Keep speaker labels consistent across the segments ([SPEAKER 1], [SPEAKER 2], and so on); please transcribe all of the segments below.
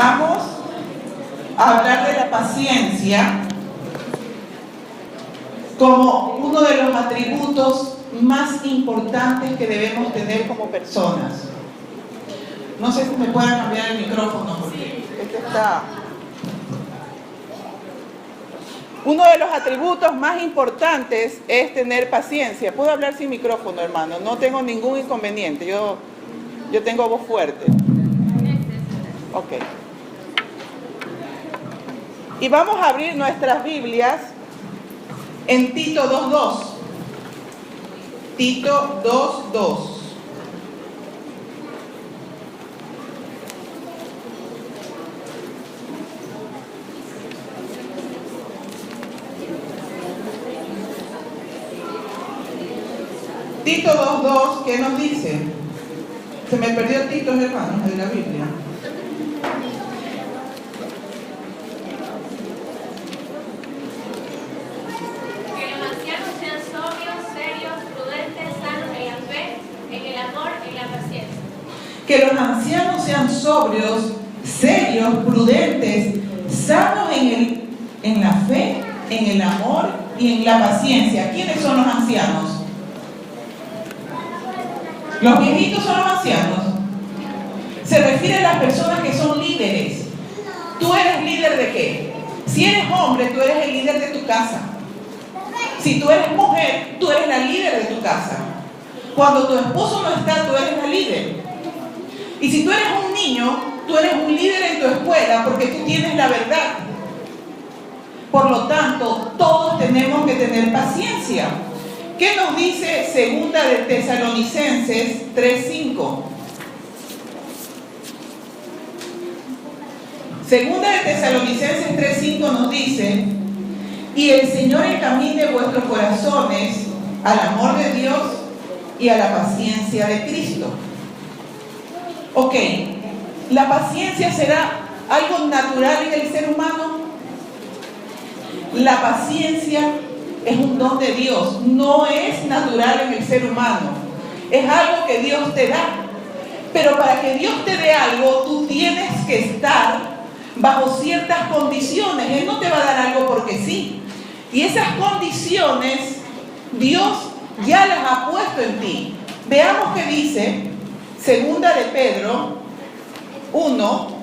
[SPEAKER 1] Vamos a hablar de la paciencia como uno de los atributos más importantes que debemos tener como personas. No sé si me puedan cambiar el micrófono porque este está... Uno de los atributos más importantes es tener paciencia. Puedo hablar sin micrófono, hermano, no tengo ningún inconveniente. Yo tengo voz fuerte. Ok. Y vamos a abrir nuestras Biblias en Tito 2:2. Tito 2:2. Tito 2:2, ¿qué nos dice? Se me perdió Tito, hermanos, de la Biblia.
[SPEAKER 2] Que los ancianos sean sobrios, serios, prudentes, sanos en la fe, en el amor, en la paciencia.
[SPEAKER 1] Que los ancianos sean sobrios, serios, prudentes, sanos en la fe, en el amor y en la paciencia. ¿Quiénes son los ancianos? Los viejitos son los ancianos. Se refiere a las personas que son líderes. ¿Tú eres líder de qué? Si eres hombre, tú eres el líder de tu casa. Si tú eres mujer, tú eres la líder de tu casa. Cuando tu esposo no está, tú eres la líder. Y si tú eres un niño, tú eres un líder en tu escuela porque tú tienes la verdad. Por lo tanto, todos tenemos que tener paciencia. ¿Qué nos dice Segunda de Tesalonicenses 3:5? Segunda de Tesalonicenses 3:5 nos dice: y el Señor encamine vuestros corazones al amor de Dios y a la paciencia de Cristo. Ok, ¿la paciencia será algo natural en el ser humano? La paciencia es un don de Dios, no es natural en el ser humano, es algo que Dios te da. Pero para que Dios te dé algo, tú tienes que estar bajo ciertas condiciones. Él no te va a dar algo porque sí. Y esas condiciones Dios ya las ha puesto en ti. Veamos qué dice Segunda de Pedro 1.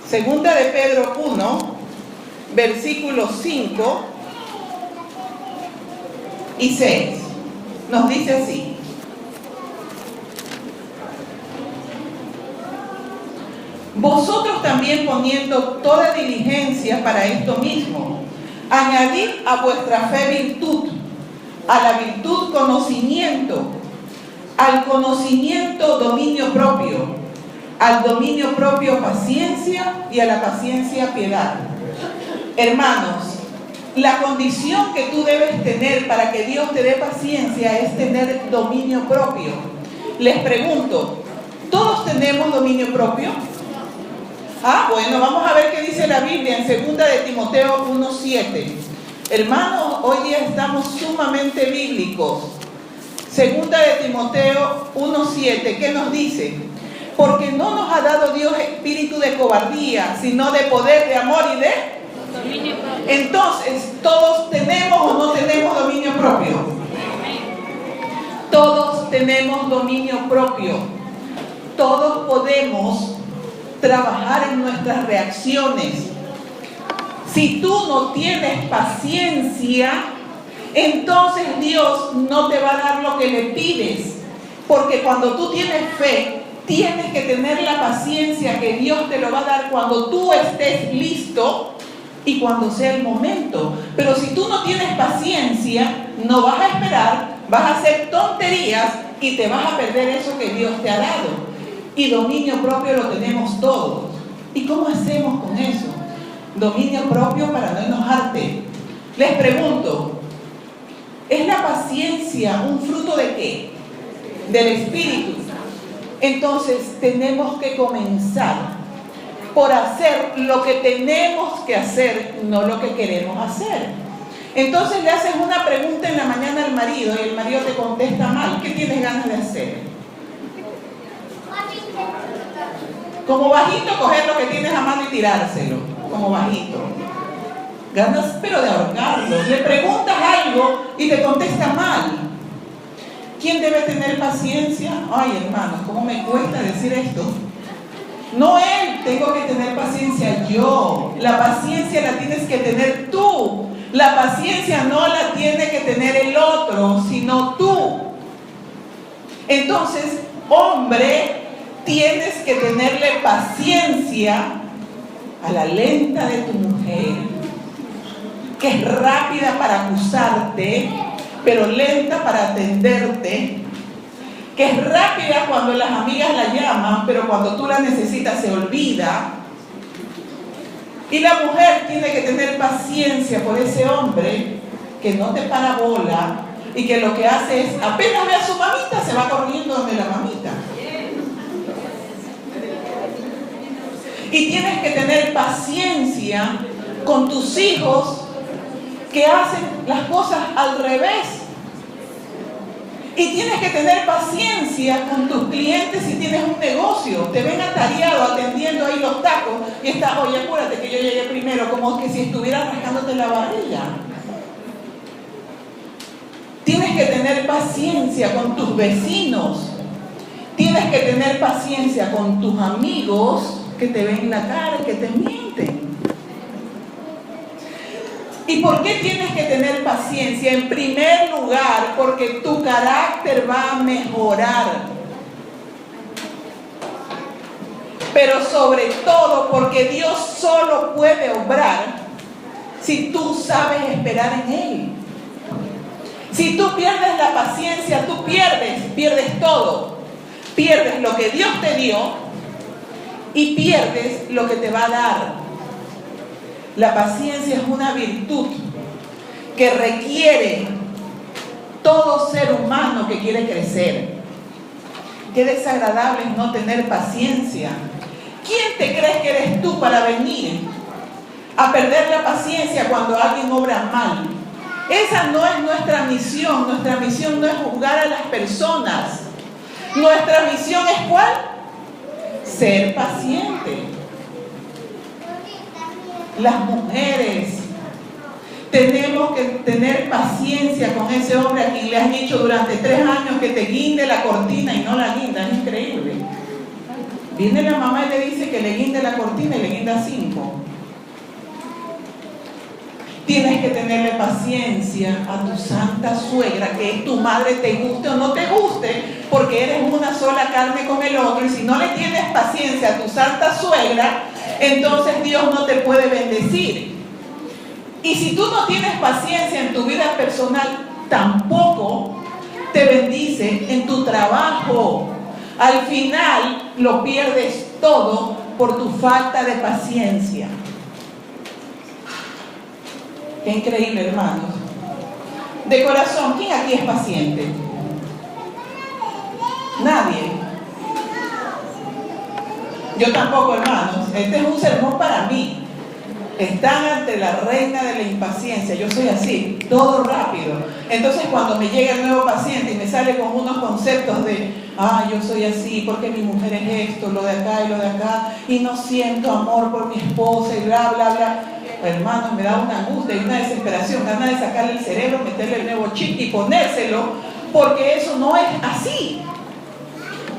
[SPEAKER 1] Segunda de Pedro 1, versículos 5 y 6. Nos dice así: vosotros también poniendo toda diligencia para esto mismo, añadid a vuestra fe virtud, a la virtud conocimiento, al conocimiento dominio propio, al dominio propio paciencia y a la paciencia piedad. Hermanos, la condición que tú debes tener para que Dios te dé paciencia es tener dominio propio. Les pregunto, ¿todos tenemos dominio propio? Bueno, vamos a ver qué dice la Biblia en Segunda de Timoteo 1:7. Hermanos, hoy día estamos sumamente bíblicos. Segunda de Timoteo 1:7, ¿qué nos dice? Porque no nos ha dado Dios espíritu de cobardía, sino de poder, de amor y de
[SPEAKER 2] Dominio propio.
[SPEAKER 1] Entonces, ¿todos tenemos o no tenemos dominio propio? Todos tenemos dominio propio. Todos podemos trabajar en nuestras reacciones. Si tú no tienes paciencia, entonces Dios no te va a dar lo que le pides. Porque cuando tú tienes fe, tienes que tener la paciencia que Dios te lo va a dar cuando tú estés listo y cuando sea el momento. Pero si tú no tienes paciencia, no vas a esperar, vas a hacer tonterías y te vas a perder eso que Dios te ha dado. Y dominio propio lo tenemos todos. ¿Y cómo hacemos con eso? Dominio propio para no enojarte. Les pregunto, ¿es la paciencia un fruto de qué? Del Espíritu. Entonces tenemos que comenzar por hacer lo que tenemos que hacer, no lo que queremos hacer. Entonces le haces una pregunta en la mañana al marido y el marido te contesta mal. ¿Qué tienes ganas de hacer? Como bajito, coger lo que tienes a mano y tirárselo. Como bajito. Ganas, pero de ahorcarlo. Le preguntas algo y te contesta mal. ¿Quién debe tener paciencia? Ay, hermanos, ¿cómo me cuesta decir esto? No él, tengo que tener paciencia yo. La paciencia la tienes que tener tú. La paciencia no la tiene que tener el otro, sino tú. Entonces, hombre, tienes que tenerle paciencia a la lenta de tu mujer, que es rápida para acusarte, pero lenta para atenderte, que es rápida cuando las amigas la llaman, pero cuando tú la necesitas se olvida. Y la mujer tiene que tener paciencia por ese hombre que no te para bola y que lo que hace es, apenas ve a su mamita, se va corriendo donde la mamita. Y tienes que tener paciencia con tus hijos que hacen las cosas al revés. Y tienes que tener paciencia con tus clientes si tienes un negocio. Te ven atareado atendiendo ahí los tacos y estás, oye, acuérdate que yo llegué primero, como que si estuvieras rascándote la barriga. Tienes que tener paciencia con tus vecinos. Tienes que tener paciencia con tus amigos que te ven la cara y que te mienten. ¿Y por qué tienes que tener paciencia? En primer lugar, porque tu carácter va a mejorar. Pero sobre todo, porque Dios solo puede obrar si tú sabes esperar en Él. Si tú pierdes la paciencia, tú pierdes todo. Pierdes lo que Dios te dio y pierdes lo que te va a dar. La paciencia es una virtud que requiere todo ser humano que quiere crecer. Qué desagradable es no tener paciencia. ¿Quién te crees que eres tú para venir a perder la paciencia cuando alguien obra mal? Esa no es nuestra misión. Nuestra misión no es juzgar a las personas. Nuestra misión es ¿cuál? Ser paciente. Las mujeres tenemos que tener paciencia con ese hombre a quien le has dicho durante 3 años que te guinde la cortina y no la guinda. Es increíble. Viene la mamá y le dice que le guinde la cortina y le guinda 5. Tienes que tenerle paciencia a tu santa suegra, que es tu madre, te guste o no te guste, porque eres una sola carne con el otro. Y si no le tienes paciencia a tu santa suegra, entonces Dios no te puede bendecir. Y si tú no tienes paciencia en tu vida personal, tampoco te bendice en tu trabajo. Al final lo pierdes todo por tu falta de paciencia. Qué increíble, hermanos. De corazón, ¿quién aquí es paciente? Nadie. Yo tampoco, hermanos. Este es un sermón para mí. Están ante la reina de la impaciencia. Yo soy así, todo rápido. Entonces cuando me llega el nuevo paciente y me sale con unos conceptos de yo soy así porque mi mujer es esto, lo de acá y lo de acá, y no siento amor por mi esposa y bla, bla, bla. Hermanos, me da una angustia y una desesperación, ganas de sacarle el cerebro, meterle el nuevo chip y ponérselo, porque eso no es así.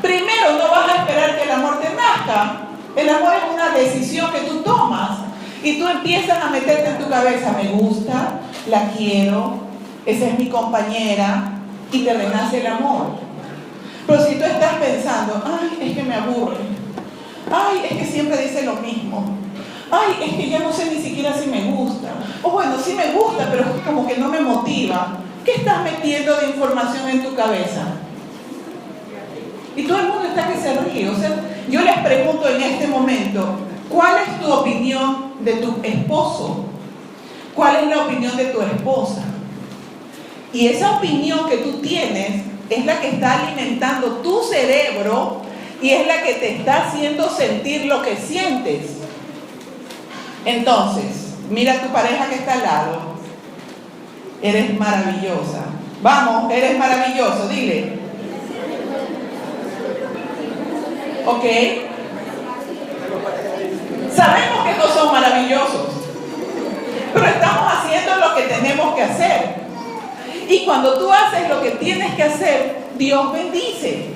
[SPEAKER 1] Primero, no vas a esperar que el amor te nazca. El amor es una decisión que tú tomas y tú empiezas a meterte en tu cabeza, me gusta, la quiero, esa es mi compañera, y te renace el amor. Pero si tú estás pensando, ay, es que me aburre, ay, es que siempre dice lo mismo, ay, es que ya no sé ni siquiera si me gusta, o bueno, sí me gusta, pero como que no me motiva. ¿Qué estás metiendo de información en tu cabeza? Y todo el mundo está que se ríe. O sea, yo les pregunto en este momento, ¿cuál es tu opinión de tu esposo? ¿Cuál es la opinión de tu esposa? Y esa opinión que tú tienes es la que está alimentando tu cerebro y es la que te está haciendo sentir lo que sientes. Entonces, mira a tu pareja que está al lado Eres maravillosa. Vamos, eres maravilloso, dile. ¿Ok? Sabemos que no son maravillosos, pero estamos haciendo lo que tenemos que hacer. Y cuando tú haces lo que tienes que hacer, Dios bendice.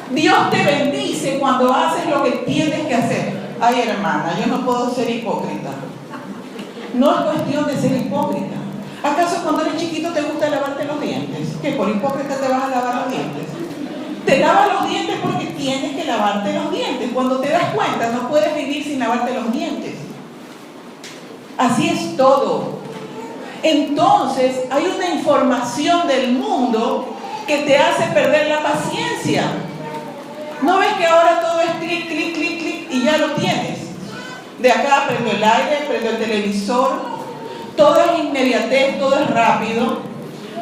[SPEAKER 1] Dios te bendice cuando haces lo que tienes que hacer. Ay, hermana, yo no puedo ser hipócrita. No es cuestión de ser hipócrita. ¿Acaso cuando eres chiquito te gusta lavarte los dientes? ¿Que por hipócrita te vas a lavar los dientes? Te lavas los dientes porque tienes que lavarte los dientes. Cuando te das cuenta, no puedes vivir sin lavarte los dientes. Así es todo. Entonces, hay una información del mundo que te hace perder la paciencia. ¿No ves que ahora todo es clic, clic, clic, clic y ya lo tienes? De acá prendo el aire, prendo el televisor, todo es inmediatez, todo es rápido.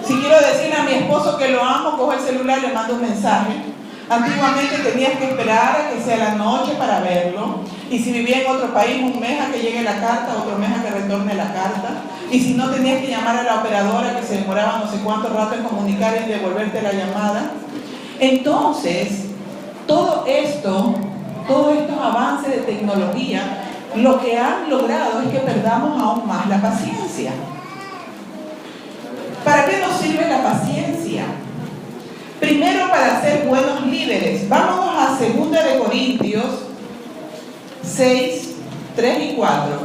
[SPEAKER 1] Si quiero decirle a mi esposo que lo amo, cojo el celular y le mando un mensaje. Antiguamente tenías que esperar a que sea la noche para verlo. Y si vivía en otro país, un mes a que llegue la carta, otro mes a que retorne la carta. Y si no, tenías que llamar a la operadora que se demoraba no sé cuánto rato en comunicar y devolverte la llamada. Entonces, todos estos avances de tecnología, lo que han logrado es que perdamos aún más la paciencia. ¿Para qué nos sirve la paciencia? Primero, para ser buenos líderes. Vámonos a 2 de Corintios 6, 3 y 4.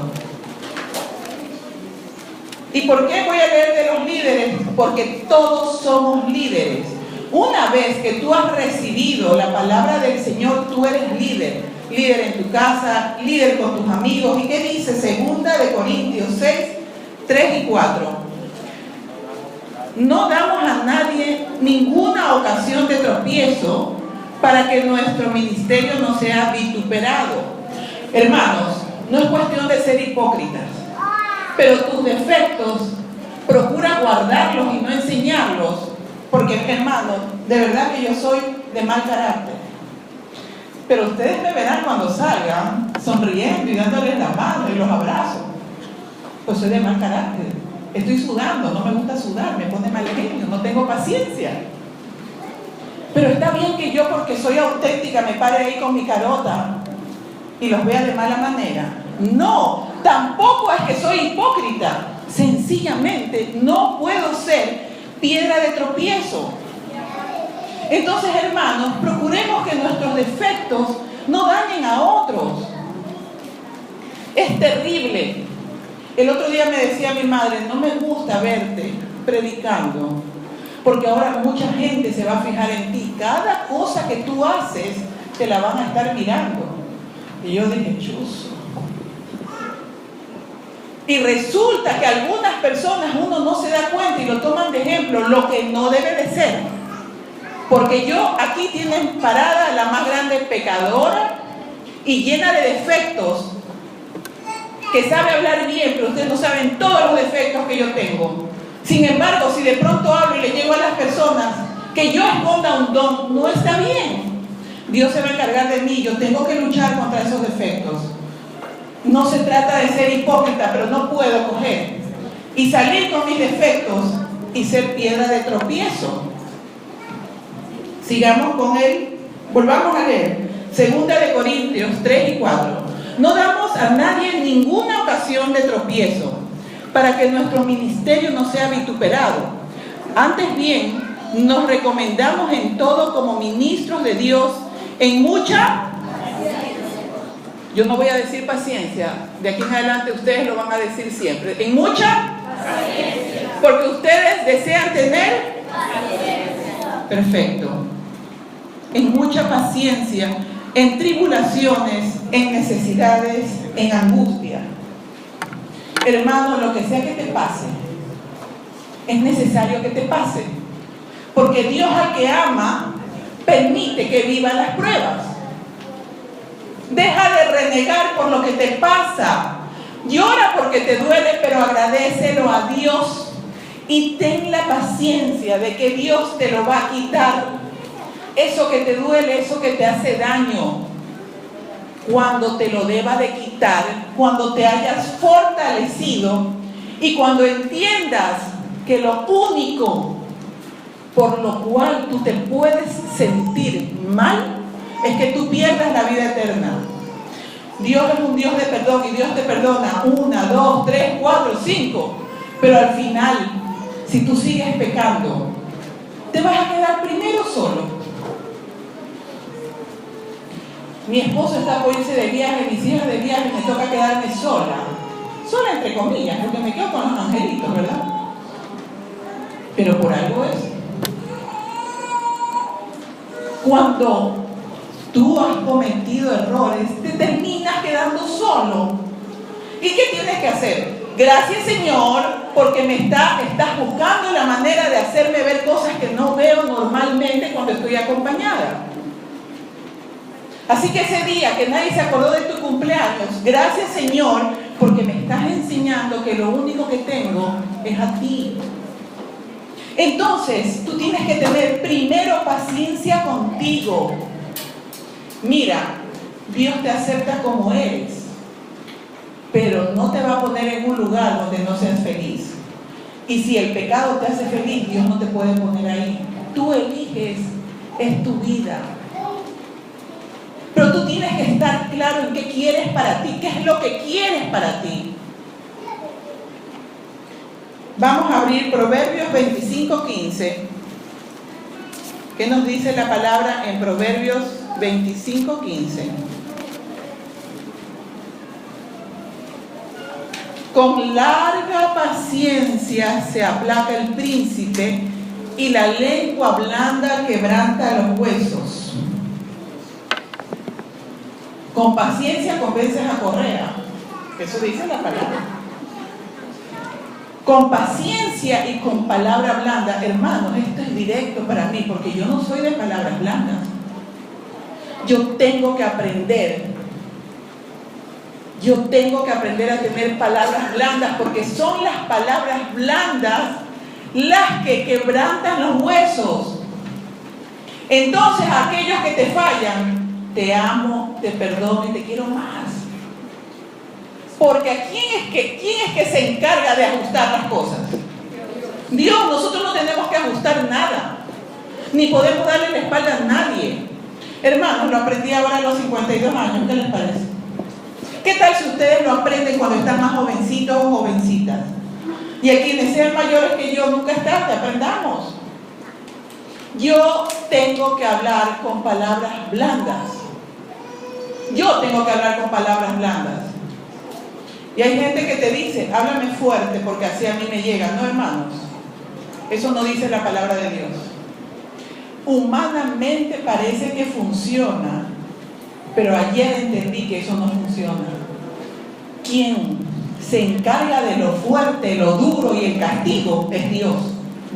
[SPEAKER 1] ¿Y por qué voy a leer de los líderes? Porque todos somos líderes. Una vez que tú has recibido la palabra del Señor, tú eres líder. Líder en tu casa, líder con tus amigos. ¿Y qué dice 2 de Corintios 6, 3 y 4? No damos a nadie ninguna ocasión de tropiezo para que nuestro ministerio no sea vituperado. Hermanos, no es cuestión de ser hipócritas, pero tus defectos procura guardarlos y no enseñarlos, porque hermanos, de verdad que yo soy de mal carácter. Pero ustedes me verán cuando salgan sonriendo y dándoles la mano y los abrazos. Pues soy de mal carácter. Estoy sudando, no me gusta sudar, me pone mal genio, no tengo paciencia. Pero está bien que yo, porque soy auténtica, me pare ahí con mi carota y los vea de mala manera. No, tampoco es que soy hipócrita. Sencillamente no puedo ser piedra de tropiezo. Entonces, hermanos, procuremos que nuestros defectos no dañen a otros. Es terrible. El otro día me decía mi madre, no me gusta verte predicando, porque ahora mucha gente se va a fijar en ti. Cada cosa que tú haces, te la van a estar mirando. Y yo dije, chuzo. Y resulta que algunas personas uno no se da cuenta y lo toman de ejemplo, lo que no debe de ser. Porque aquí tienen parada la más grande pecadora y llena de defectos, que sabe hablar bien, pero ustedes no saben todos los defectos que yo tengo. Sin embargo, si de pronto hablo y le llego a las personas que yo esconda un don, no está bien. Dios se va a encargar de mí, yo tengo que luchar contra esos defectos. No se trata de ser hipócrita, pero no puedo coger y salir con mis defectos y ser piedra de tropiezo. Sigamos con él, volvamos a leer 2 de Corintios 3 y 4. No damos a nadie ninguna ocasión de tropiezo para que nuestro ministerio no sea vituperado. Antes bien, nos recomendamos en todo como ministros de Dios en mucha paciencia. Yo no voy a decir paciencia, de aquí en adelante ustedes lo van a decir siempre. En mucha paciencia. Porque ustedes desean tener paciencia. Perfecto. En mucha paciencia, en tribulaciones, en necesidades, en angustia. Hermano, lo que sea que te pase, es necesario que te pase. Porque Dios, al que ama, permite que viva las pruebas. Deja de renegar por lo que te pasa. Llora porque te duele, pero agradécelo a Dios. Y ten la paciencia de que Dios te lo va a quitar. Eso que te duele, eso que te hace daño, cuando te lo deba de quitar, cuando te hayas fortalecido Y cuando entiendas que lo único por lo cual tú te puedes sentir mal es que tú pierdas la vida eterna. Dios es un Dios de perdón y Dios te perdona 1, 2, 3, 4, 5. Pero al final, si tú sigues pecando, te vas a quedar primero solo. Mi esposo está por irse de viaje, mis hijas de viaje, me toca quedarme sola. Sola entre comillas, porque me quedo con los angelitos, ¿verdad? Pero por algo es. Cuando tú has cometido errores, te terminas quedando solo. ¿Y qué tienes que hacer? Gracias, Señor, porque estás buscando la manera de hacerme ver cosas que no veo normalmente cuando estoy acompañada. Así que ese día que nadie se acordó de tu cumpleaños, gracias, Señor, porque me estás enseñando que lo único que tengo es a ti. Entonces, tú tienes que tener primero paciencia contigo. Mira, Dios te acepta como eres, pero no te va a poner en un lugar donde no seas feliz. Y si el pecado te hace feliz, Dios no te puede poner ahí. Tú eliges, es tu vida. Pero tú tienes que estar claro en qué quieres para ti, qué es lo que quieres para ti. Vamos a abrir Proverbios 25:15. ¿Qué nos dice la palabra en Proverbios 25:15? Con larga paciencia se aplaca el príncipe y la lengua blanda quebranta los huesos. Con paciencia convences a Correa. Eso dice la palabra. Con paciencia y con palabra blanda. Hermanos, esto es directo para mí porque yo no soy de palabras blandas. Yo tengo que aprender. Yo tengo que aprender a tener palabras blandas porque son las palabras blandas las que quebrantan los huesos. Entonces, aquellos que te fallan, te amo, te perdono y te quiero más. Porque ¿quién es que se encarga de ajustar las cosas? Dios. Nosotros no tenemos que ajustar nada, ni podemos darle la espalda a nadie. Hermanos, lo aprendí ahora a los 52 años, ¿qué les parece? ¿Qué tal si ustedes lo aprenden cuando están más jovencitos o jovencitas? Y a quienes sean mayores que yo, nunca es tarde, aprendamos. Yo tengo que hablar con palabras blandas. Yo tengo que hablar con palabras blandas. Y hay gente que te dice, háblame fuerte porque así a mí me llega. No, hermanos, eso no dice la palabra de Dios. Humanamente parece que funciona, pero ayer entendí que eso no funciona. Quien se encarga de lo fuerte, lo duro y el castigo es Dios,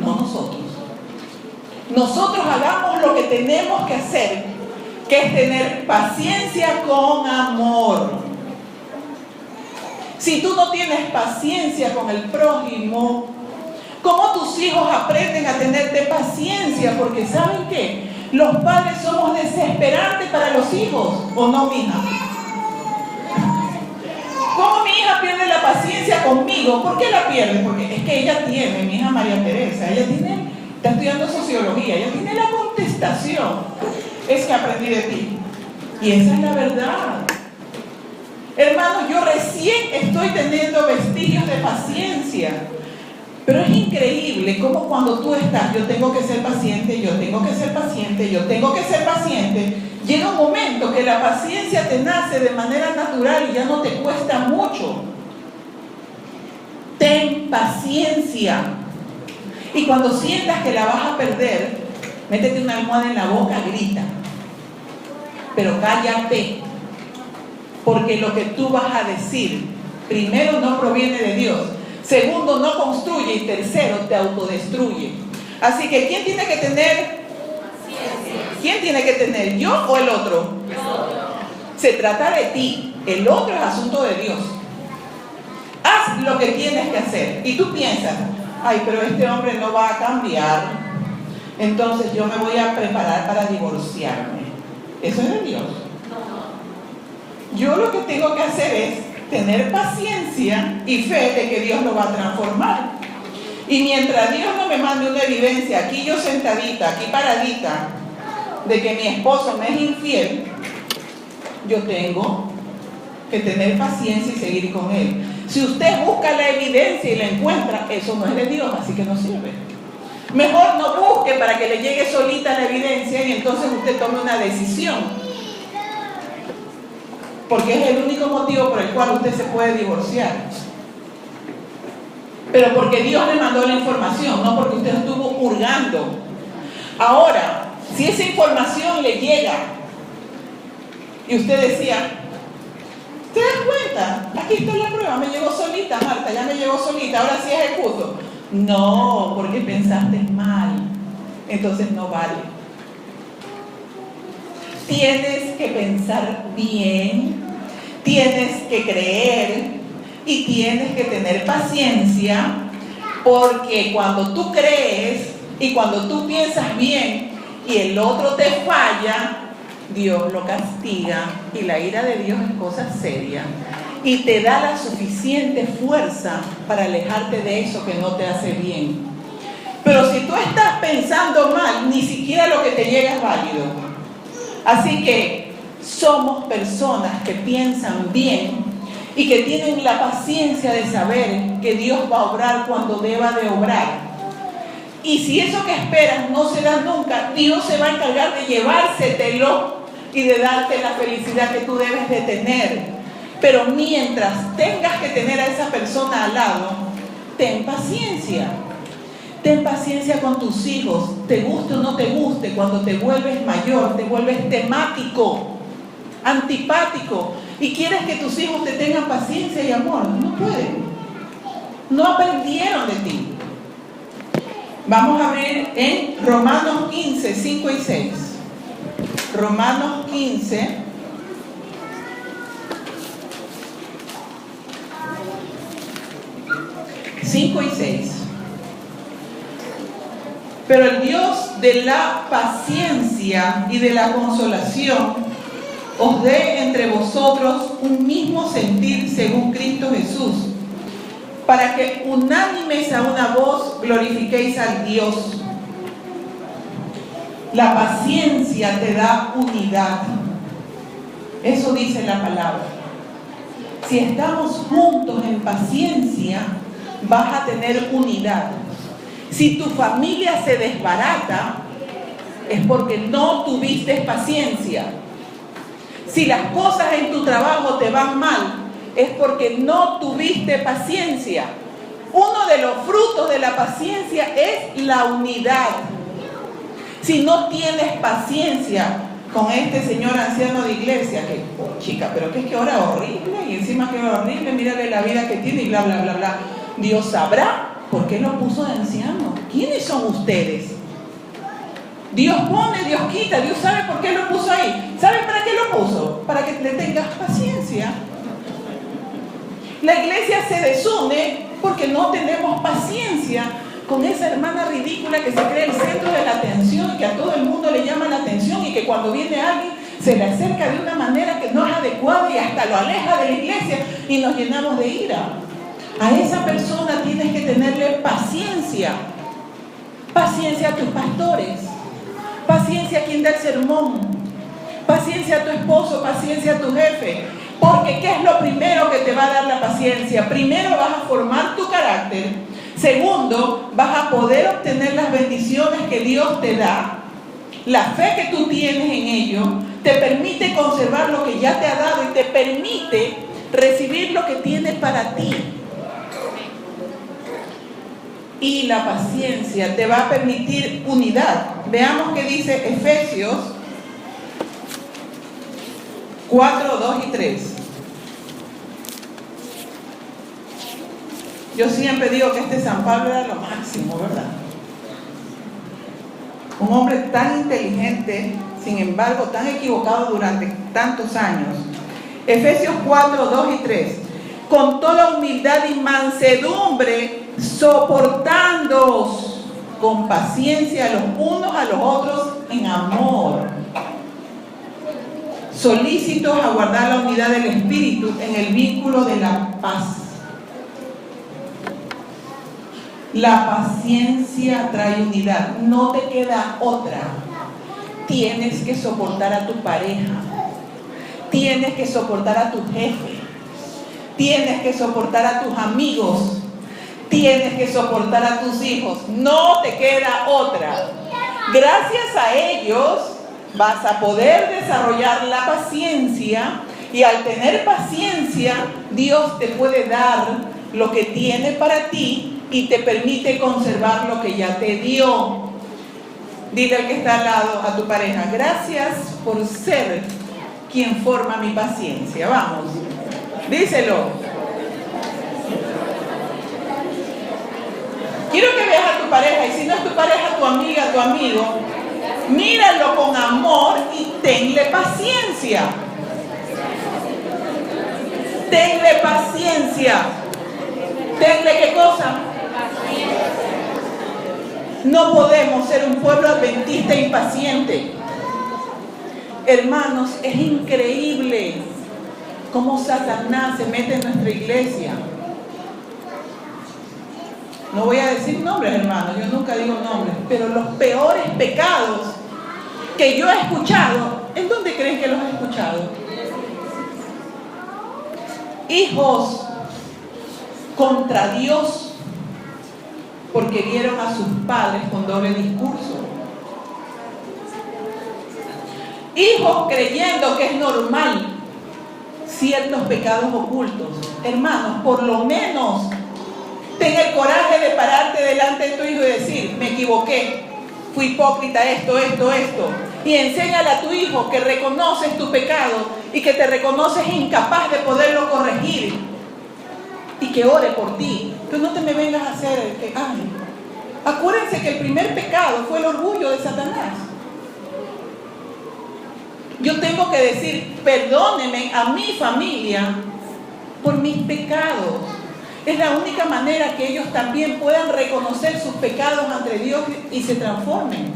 [SPEAKER 1] no nosotros. Nosotros hagamos lo que tenemos que hacer, que es tener paciencia con amor. Si tú no tienes paciencia con el prójimo, ¿cómo tus hijos aprenden a tenerte paciencia? Porque ¿saben qué? Los padres somos desesperantes para los hijos, ¿o no, mi hija? ¿Cómo mi hija pierde la paciencia conmigo? ¿Por qué la pierde? Porque es que ella tiene, mi hija María Teresa, está estudiando sociología, ella tiene la contestación. Es que aprendí de ti. Y esa es la verdad. Hermanos, yo recién estoy teniendo vestigios de paciencia. Pero es increíble cómo cuando tú estás, yo tengo que ser paciente, yo tengo que ser paciente, yo tengo que ser paciente, llega un momento que la paciencia te nace de manera natural y ya no te cuesta mucho. Ten paciencia. Y cuando sientas que la vas a perder, métete una almohada en la boca, grita. Pero cállate. Porque lo que tú vas a decir, primero, no proviene de Dios. Segundo, no construye. Y tercero, te autodestruye. Así que, ¿quién tiene que tener? Paciencia. ¿Quién tiene que tener? ¿Yo o el otro? Se trata de ti. El otro es asunto de Dios. Haz lo que tienes que hacer. Y tú piensas, ay, pero este hombre no va a cambiar, entonces yo me voy a preparar para divorciarme. Eso es de Dios. Yo lo que tengo que hacer es tener paciencia y fe de que Dios lo va a transformar. Y mientras Dios no me mande una evidencia, aquí yo sentadita, aquí paradita, de que mi esposo me es infiel, yo tengo que tener paciencia y seguir con él. Si usted busca la evidencia y la encuentra, eso no es de Dios, así que no sirve. Mejor no busque para que le llegue solita la evidencia y entonces usted tome una decisión. Porque es el único motivo por el cual usted se puede divorciar. Pero porque Dios le mandó la información, no porque usted estuvo hurgando. Ahora, si esa información le llega y usted decía, ¿te das cuenta? Aquí está la prueba, me llegó solita, Marta, ya me llegó solita, ahora sí ejecuto. No, porque pensaste mal, entonces no vale. Tienes que pensar bien, tienes que creer y tienes que tener paciencia, porque cuando tú crees y cuando tú piensas bien y el otro te falla, Dios lo castiga y la ira de Dios es cosa seria y te da la suficiente fuerza para alejarte de eso que no te hace bien. Pero si tú estás pensando mal, ni siquiera lo que te llega es válido. Así que somos personas que piensan bien y que tienen la paciencia de saber que Dios va a obrar cuando deba de obrar. Y si eso que esperas no se da nunca, Dios se va a encargar de llevársetelo y de darte la felicidad que tú debes de tener. Pero mientras tengas que tener a esa persona al lado, ten paciencia. Ten paciencia con tus hijos, te guste o no te guste. Cuando te vuelves mayor, te vuelves temático, antipático, y quieres que tus hijos te tengan paciencia y amor. No pueden, no aprendieron de ti. Vamos a abrir en Romanos 15, 5 y 6. Romanos 15, 5 y 6. Pero el Dios de la paciencia y de la consolación os dé entre vosotros un mismo sentir según Cristo Jesús, para que unánimes a una voz glorifiquéis al Dios. La paciencia te da unidad. Eso dice la palabra. Si estamos juntos en paciencia, vas a tener unidad. Si tu familia se desbarata, es porque no tuviste paciencia. Si las cosas en tu trabajo te van mal, es porque no tuviste paciencia. Uno de los frutos de la paciencia es la unidad. Si no tienes paciencia con este señor anciano de iglesia, que, oh, chica, pero que es que ora horrible, y encima que ora horrible, mírale la vida que tiene y bla, bla, bla, bla. Dios sabrá por qué lo puso de anciano. ¿Quiénes son ustedes? Dios pone, Dios quita, Dios sabe por qué lo puso ahí. ¿Saben para qué lo puso? Para que le tengas paciencia. La iglesia se desune porque no tenemos paciencia con esa hermana ridícula que se cree el centro de la atención y que a todo el mundo le llama la atención y que cuando viene alguien se le acerca de una manera que no es adecuada y hasta lo aleja de la iglesia y nos llenamos de ira. A esa persona tienes que tenerle paciencia. Paciencia a tus pastores, paciencia a quien da el sermón, paciencia a tu esposo, paciencia a tu jefe. Porque ¿qué es lo primero que te va a dar la paciencia? Primero, vas a formar tu carácter. Segundo, vas a poder obtener las bendiciones que Dios te da. La fe que tú tienes en ello te permite conservar lo que ya te ha dado y te permite recibir lo que tiene para ti. Y la paciencia te va a permitir unidad. Veamos qué dice Efesios 4, 2 y 3. Yo siempre digo que este San Pablo era lo máximo, ¿verdad? Un hombre tan inteligente, sin embargo tan equivocado durante tantos años. Efesios 4, 2 y 3. Con toda humildad y mansedumbre, soportándoos con paciencia los unos a los otros en amor. solícitos a guardar la unidad del espíritu en el vínculo de la paz. La paciencia trae unidad, no te queda otra. Tienes que soportar a tu pareja, tienes que soportar a tu jefe, tienes que soportar a tus amigos, tienes que soportar a tus hijos, no te queda otra. Gracias a ellos vas a poder desarrollar la paciencia, y al tener paciencia, Dios te puede dar lo que tiene para ti y te permite conservar lo que ya te dio. Dile al que está al lado, a tu pareja: gracias por ser quien forma mi paciencia. Vamos, díselo. Quiero que veas a tu pareja, y si no es tu pareja, tu amiga, tu amigo, míralo con amor y tenle paciencia. Tenle paciencia. Tenle ¿qué cosa? No podemos ser un pueblo adventista impaciente. Hermanos, es increíble cómo Satanás se mete en nuestra iglesia. No voy a decir nombres, hermanos, yo nunca digo nombres, pero los peores pecados que yo he escuchado, ¿en dónde creen que los he escuchado? Hijos contra Dios porque vieron a sus padres con doble discurso. Hijos creyendo que es normal ciertos pecados ocultos. Hermanos, por lo menos ten el coraje de pararte delante de tu hijo y decir: me equivoqué, fui hipócrita, esto. Y enséñale a tu hijo que reconoces tu pecado y que te reconoces incapaz de poderlo corregir, y que ore por ti. Tú no te me vengas a hacer el que... Ay, acuérdense que el primer pecado fue el orgullo de Satanás. Yo tengo que decir: perdónenme a mi familia por mis pecados. Es la única manera que ellos también puedan reconocer sus pecados ante Dios y se transformen.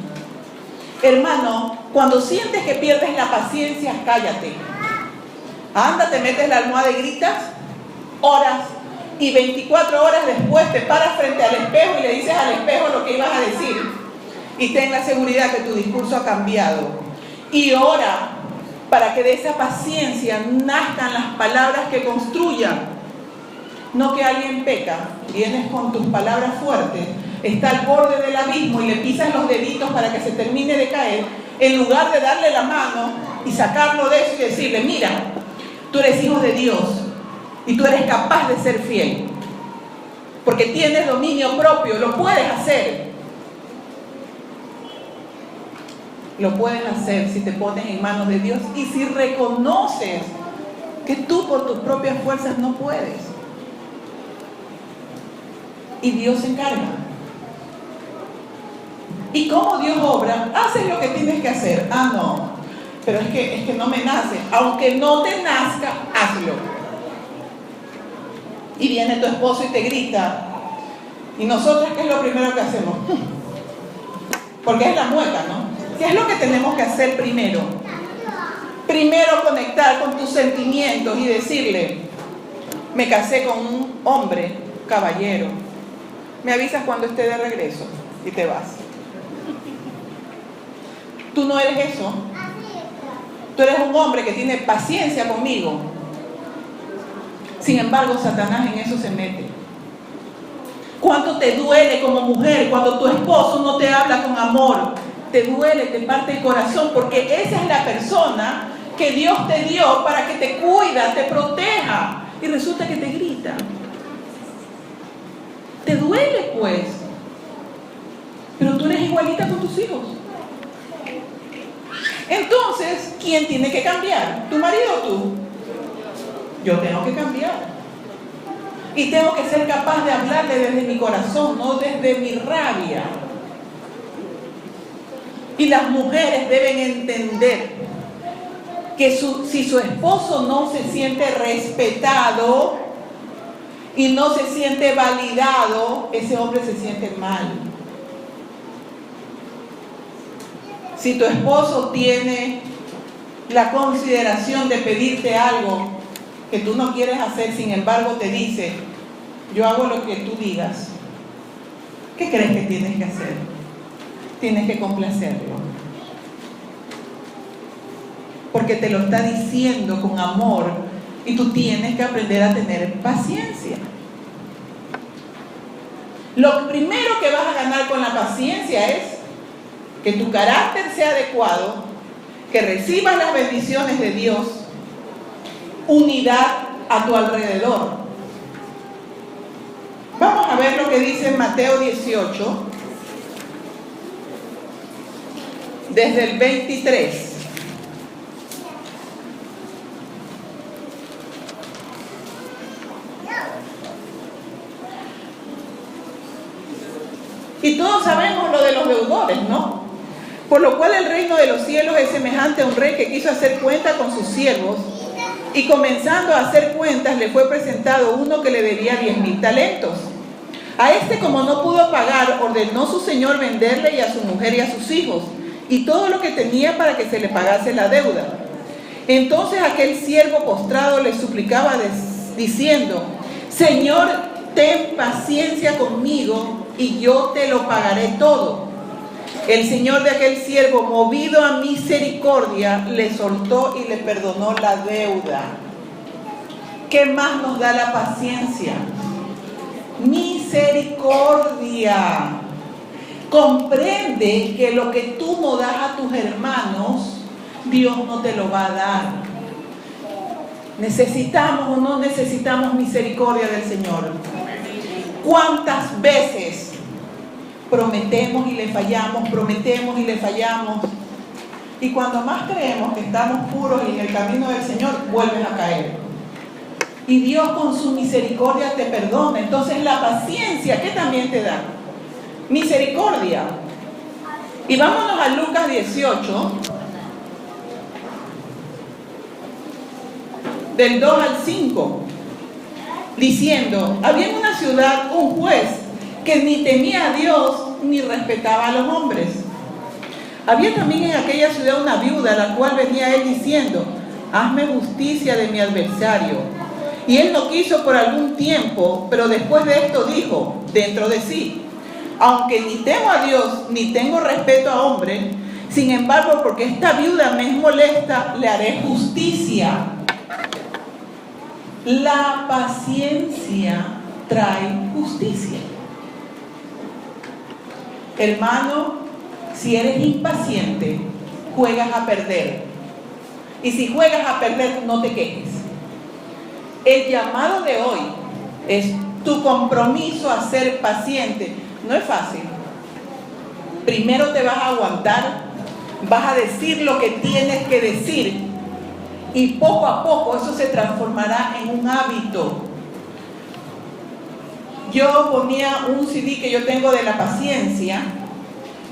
[SPEAKER 1] Hermano, cuando sientes que pierdes la paciencia, cállate. Anda, te metes la almohada y gritas, oras, y 24 horas después te paras frente al espejo y le dices al espejo lo que ibas a decir. Y ten la seguridad que tu discurso ha cambiado. Y ora para que de esa paciencia nazcan las palabras que construyan. No que alguien peca, vienes con tus palabras fuertes, está al borde del abismo y le pisas los deditos para que se termine de caer, en lugar de darle la mano y sacarlo de eso y decirle: mira, tú eres hijo de Dios y tú eres capaz de ser fiel, porque tienes dominio propio, lo puedes hacer. Lo puedes hacer si te pones en manos de Dios y si reconoces que tú por tus propias fuerzas no puedes. Y Dios se encarga. ¿Y cómo Dios obra? Haces lo que tienes que hacer. Ah, no, pero es que no me nace. Aunque no te nazca, hazlo. Y viene tu esposo y te grita. ¿Y nosotros qué es lo primero que hacemos? Porque es la mueca, ¿no? ¿Qué es lo que tenemos que hacer primero? Primero conectar con tus sentimientos y decirle: me casé con un hombre, caballero. Me avisas cuando esté de regreso y te vas. Tú no eres eso. Tú eres un hombre que tiene paciencia conmigo. Sin embargo, Satanás en eso se mete. ¿Cuánto te duele como mujer cuando tu esposo no te habla con amor? Te duele, te parte el corazón, porque esa es la persona que Dios te dio para que te cuida, te proteja, y resulta que te grita. Te duele, pues. Pero tú eres igualita con tus hijos. Entonces, ¿quién tiene que cambiar? ¿Tu marido o tú? Yo tengo que cambiar. Y tengo que ser capaz de hablarle desde mi corazón, no desde mi rabia. Y las mujeres deben entender que si su esposo no se siente respetado y no se siente validado, ese hombre se siente mal. Si tu esposo tiene la consideración de pedirte algo que tú no quieres hacer, sin embargo te dice, yo hago lo que tú digas, ¿qué crees que tienes que hacer? Tienes que complacerlo. Porque te lo está diciendo con amor y tú tienes que aprender a tener paciencia. Lo primero que vas a ganar con la paciencia es que tu carácter sea adecuado, que recibas las bendiciones de Dios, unidad a tu alrededor. Vamos a ver lo que dice en Mateo 18, desde el 23. Y todos sabemos lo de los deudores, ¿no? Por lo cual el reino de los cielos es semejante a un rey que quiso hacer cuenta con sus siervos, y comenzando a hacer cuentas le fue presentado uno que le debía 10,000 talentos. A este, como no pudo pagar, ordenó su señor venderle y a su mujer y a sus hijos, y todo lo que tenía para que se le pagase la deuda. Entonces aquel siervo postrado le suplicaba diciendo, Señor, ten paciencia conmigo y yo te lo pagaré todo. El señor de aquel siervo, movido a misericordia, le soltó y le perdonó la deuda. ¿Qué más nos da la paciencia? Misericordia. Comprende que lo que tú no das a tus hermanos, Dios no te lo va a dar. ¿Necesitamos o no necesitamos misericordia del Señor? ¿Cuántas veces prometemos y le fallamos, prometemos y le fallamos? Y cuando más creemos que estamos puros y en el camino del Señor, vuelves a caer. Y Dios con su misericordia te perdona. Entonces la paciencia, ¿qué también te da? Misericordia. Y vámonos a Lucas 18, del 2 al 5, diciendo, había en una ciudad un juez que ni temía a Dios ni respetaba a los hombres. Había también en aquella ciudad una viuda, la cual venía él diciendo, hazme justicia de mi adversario. Y él no quiso por algún tiempo, pero después de esto dijo dentro de sí, aunque ni temo a Dios ni tengo respeto a hombre, sin embargo, porque esta viuda me es molesta, le haré justicia. La paciencia trae justicia. Hermano, si eres impaciente, juegas a perder. Y si juegas a perder, no te quejes. El llamado de hoy es tu compromiso a ser paciente. No es fácil. Primero te vas a aguantar, vas a decir lo que tienes que decir. Y poco a poco eso se transformará en un hábito. Yo ponía un CD que yo tengo de la paciencia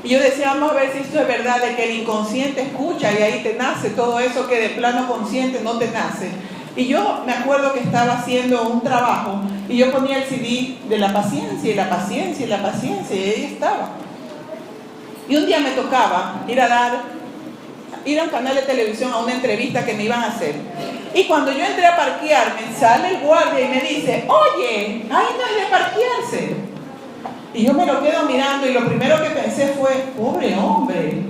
[SPEAKER 1] y yo decía, vamos a ver si esto es verdad, de que el inconsciente escucha y ahí te nace todo eso que de plano consciente no te nace. Y yo me acuerdo que estaba haciendo un trabajo y yo ponía el CD de la paciencia y la paciencia y la paciencia y ahí estaba. Y un día me tocaba ir a un canal de televisión a una entrevista que me iban a hacer. Y cuando yo entré a parquearme, sale el guardia y me dice, oye, ahí no es de parquearse. Y yo me lo quedo mirando y lo primero que pensé fue, pobre hombre,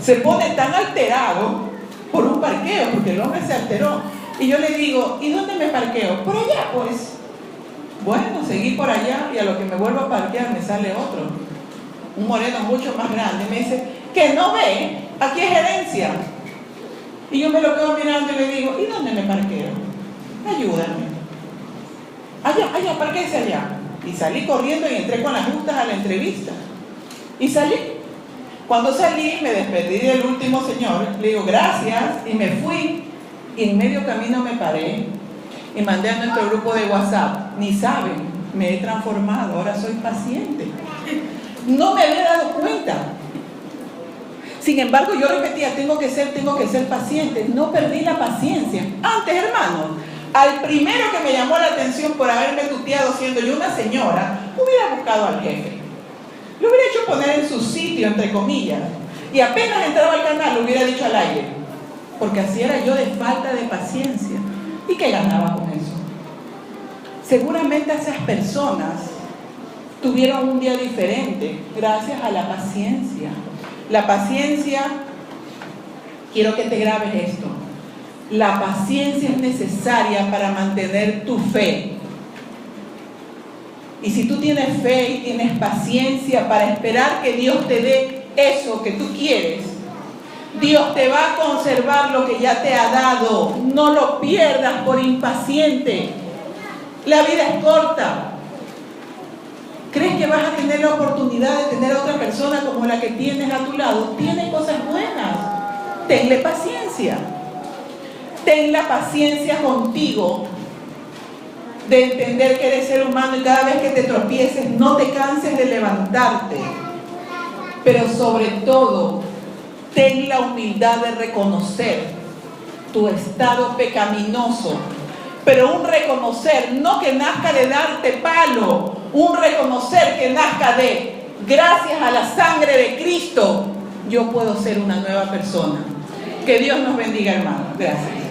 [SPEAKER 1] se pone tan alterado por un parqueo, porque el hombre se alteró. Y yo le digo, ¿y dónde me parqueo? Por allá, pues. Bueno, seguí por allá y a lo que me vuelvo a parquear me sale otro, un moreno mucho más grande, y me dice, ¿que no ve? Aquí es gerencia. Y yo me lo quedo mirando y le digo, ¿y dónde me parqueo? Ayúdame. Allá, parquéese allá. Y salí corriendo y entré con las justas a la entrevista. Y salí. Cuando salí, me despedí del último señor, le digo, gracias, y me fui. Y en medio camino me paré y mandé a nuestro grupo de WhatsApp. Ni saben, me he transformado, ahora soy paciente. No me había dado cuenta. Sin embargo, yo repetía, tengo que ser paciente. No perdí la paciencia. Antes, hermano, al primero que me llamó la atención por haberme tuteado siendo yo una señora, hubiera buscado al jefe. Lo hubiera hecho poner en su sitio, entre comillas. Y apenas entraba al canal, lo hubiera dicho al aire. porque así era yo de falta de paciencia. ¿Y qué ganaba con eso? Seguramente esas personas tuvieron un día diferente gracias a la paciencia. La paciencia, quiero que te grabes esto, la paciencia es necesaria para mantener tu fe. Y si tú tienes fe y tienes paciencia para esperar que Dios te dé eso que tú quieres, Dios te va a conservar lo que ya te ha dado. No lo pierdas por impaciente. La vida es corta. ¿Crees que vas a tener la oportunidad de tener a otra persona como la que tienes a tu lado? Tiene cosas buenas. Tenle paciencia. Ten la paciencia contigo de entender que eres ser humano y cada vez que te tropieces no te canses de levantarte. Pero sobre todo, ten la humildad de reconocer tu estado pecaminoso. Pero un reconocer, no que nazca de darte palo, un reconocer que nazca de, gracias a la sangre de Cristo, yo puedo ser una nueva persona. Que Dios nos bendiga, hermanos. Gracias.